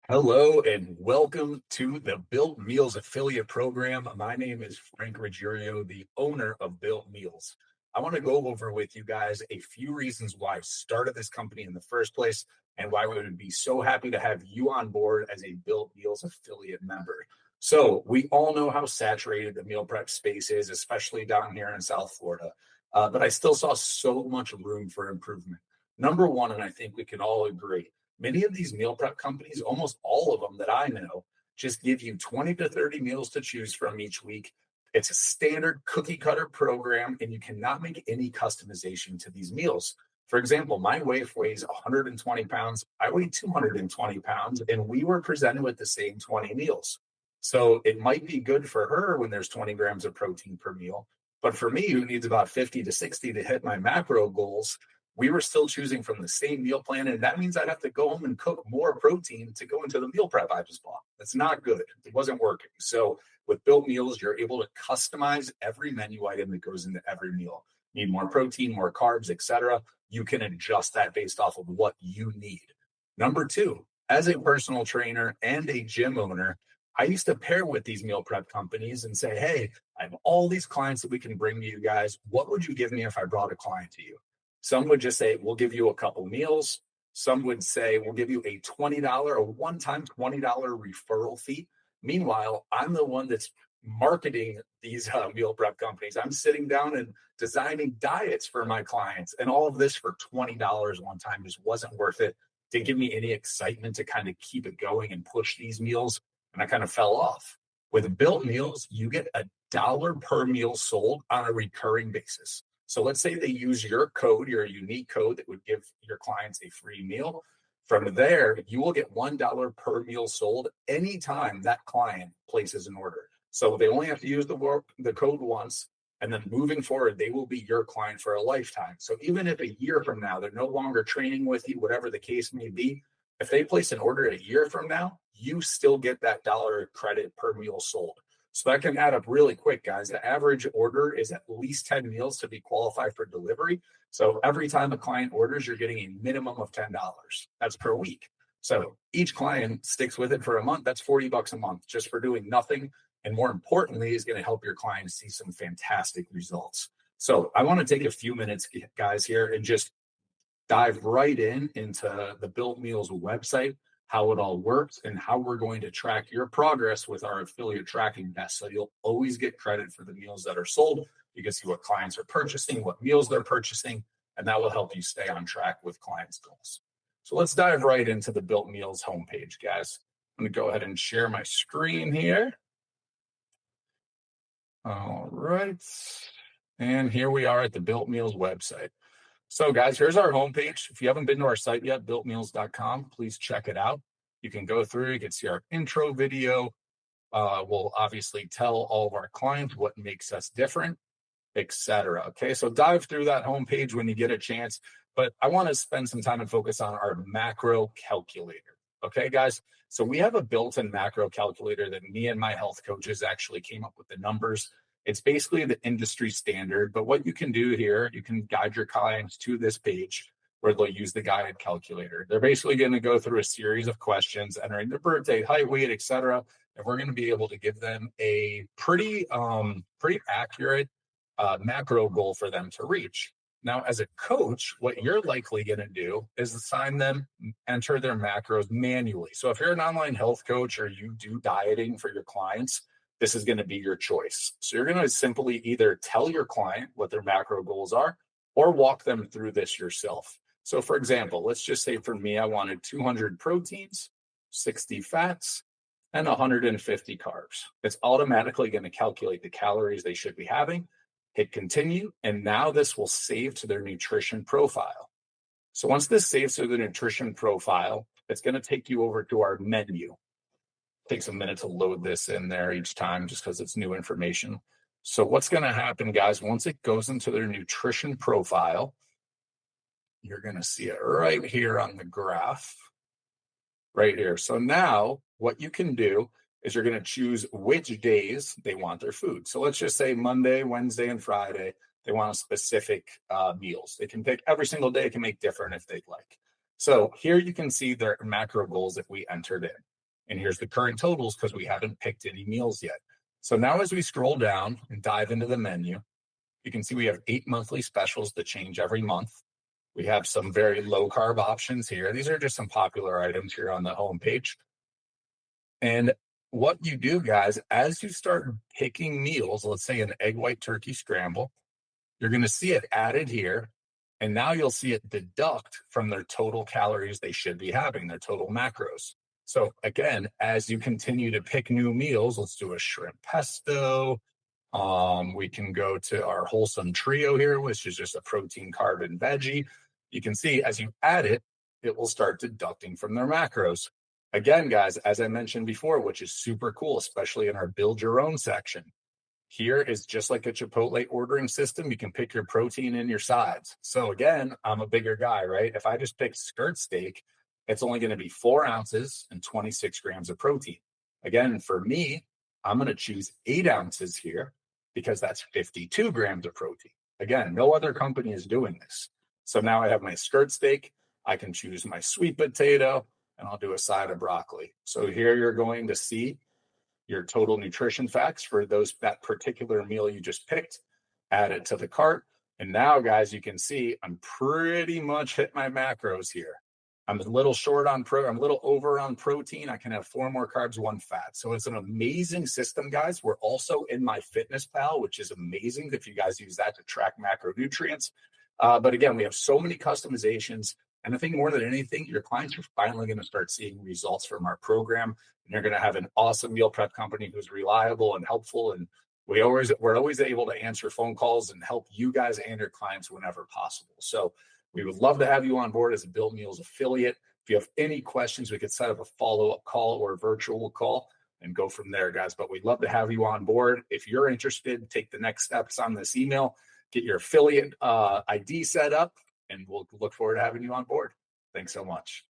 Hello and welcome to the Bilt Meals affiliate program. My name is Frank Ruggiero, the owner of Bilt Meals. I want to go over with you guys a few reasons why I started this company in the first place and why we would be so happy to have you on board as a Bilt Meals affiliate member. So we all know how saturated the meal prep space is, especially down here in South Florida. But I still saw so much room for improvement. Number one, and I think we can all agree, many of these meal prep companies, almost all of them that I know, just give you 20 to 30 meals to choose from each week. It's a standard cookie cutter program, and you cannot make any customization to these meals. For example, my wife weighs 120 pounds. I weigh 220 pounds, and we were presented with the same 20 meals. So it might be good for her when there's 20 grams of protein per meal. But for me, who needs about 50 to 60 to hit my macro goals, we were still choosing from the same meal plan. And that means I'd have to go home and cook more protein to go into the meal prep I just bought. That's not good. It wasn't working. So with Bilt Meals, you're able to customize every menu item that goes into every meal. Need more protein, more carbs, etc. You can adjust that based off of what you need. Number two, as a personal trainer and a gym owner, I used to pair with these meal prep companies and say, hey, I have all these clients that we can bring to you guys. What would you give me if I brought a client to you? Some would just say, we'll give you a couple meals. Some would say, we'll give you a $20, a one-time $20 referral fee. Meanwhile, I'm the one that's marketing these meal prep companies. I'm sitting down and designing diets for my clients, and all of this for $20 one time just wasn't worth it. Didn't give me any excitement to kind of keep it going and push these meals, and I kind of fell off. With Bilt Meals, you get $1 per meal sold on a recurring basis. So let's say they use your code, your unique code that would give your clients a free meal. From there, you will get $1 per meal sold anytime that client places an order. So they only have to use the code once, and then moving forward, they will be your client for a lifetime. So even if a year from now, they're no longer training with you, whatever the case may be, if they place an order a year from now, you still get that dollar credit per meal sold. So that can add up really quick, guys. The average order is at least 10 meals to be qualified for delivery. So every time a client orders, you're getting a minimum of $10. That's per week. So each client sticks with it for a month. That's $40 a month just for doing nothing. And more importantly, is going to help your clients see some fantastic results. So I want to take a few minutes, guys, here and just dive right into the Bilt Meals website, how it all works, and how we're going to track your progress with our affiliate tracking desk. So you'll always get credit for the meals that are sold. You can see what clients are purchasing, what meals they're purchasing, and that will help you stay on track with clients' goals. So let's dive right into the Bilt Meals homepage, guys. I'm going to go ahead and share my screen here. All right. And here we are at the Bilt Meals website. So guys, here's our homepage. If you haven't been to our site yet, biltmeals.com, please check it out. You can go through, you can see our intro video. We'll obviously tell all of our clients what makes us different, etc. Okay, so dive through that homepage when you get a chance. But I want to spend some time and focus on our macro calculator. Okay, guys. So we have a built-in macro calculator that me and my health coaches actually came up with the numbers. It's basically the industry standard, but what you can do here, you can guide your clients to this page where they'll use the guided calculator. They're basically going to go through a series of questions, entering their birth date, height, weight, etc. And we're going to be able to give them a pretty accurate macro goal for them to reach. Now, as a coach, what you're likely going to do is assign them, enter their macros manually. So if you're an online health coach or you do dieting for your clients, this is going to be your choice. So you're going to simply either tell your client what their macro goals are or walk them through this yourself. So for example, let's just say for me, I wanted 200 proteins, 60 fats, and 150 carbs. It's automatically going to calculate the calories they should be having, hit continue, and now this will save to their nutrition profile. So once this saves to the nutrition profile, it's going to take you over to our menu. Takes a minute to load this in there each time just because it's new information. So what's going to happen, guys, once it goes into their nutrition profile, you're going to see it right here on the graph, right here. So now what you can do is you're going to choose which days they want their food. So let's just say Monday, Wednesday, and Friday, they want a specific meals. They can pick every single day. It can make different if they'd like. So here you can see their macro goals that we entered in. And here's the current totals because we haven't picked any meals yet. So now as we scroll down and dive into the menu, you can see we have 8 monthly specials that change every month. We have some very low carb options here. These are just some popular items here on the homepage. And what you do, guys, as you start picking meals, let's say an egg white turkey scramble, you're going to see it added here. And now you'll see it deduct from their total calories they should be having, their total macros. So again, as you continue to pick new meals, let's do a shrimp pesto. We can go to our wholesome trio here, which is just a protein, carb, and veggie. You can see as you add it, it will start deducting from their macros. Again, guys, as I mentioned before, which is super cool, especially in our build your own section. Here is just like a Chipotle ordering system. You can pick your protein and your sides. So again, I'm a bigger guy, right? If I just pick skirt steak, it's only going to be 4 ounces and 26 grams of protein. Again, for me, I'm going to choose 8 ounces here because that's 52 grams of protein. Again, no other company is doing this. So now I have my skirt steak. I can choose my sweet potato and I'll do a side of broccoli. So here you're going to see your total nutrition facts for that particular meal you just picked, add it to the cart. And now, guys, you can see I'm pretty much hit my macros here. I'm a little short on I'm a little over on protein. I can have 4 more carbs, 1 fat. So it's an amazing system, guys. We're also in my Fitness Pal, which is amazing if you guys use that to track macronutrients. But again, we have so many customizations. And I think more than anything, your clients are finally going to start seeing results from our program. And you're going to have an awesome meal prep company who's reliable and helpful. And we're always able to answer phone calls and help you guys and your clients whenever possible. So we would love to have you on board as a Bilt Meals affiliate. If you have any questions, we could set up a follow-up call or a virtual call and go from there, guys. But we'd love to have you on board. If you're interested, take the next steps on this email, get your affiliate ID set up, and we'll look forward to having you on board. Thanks so much.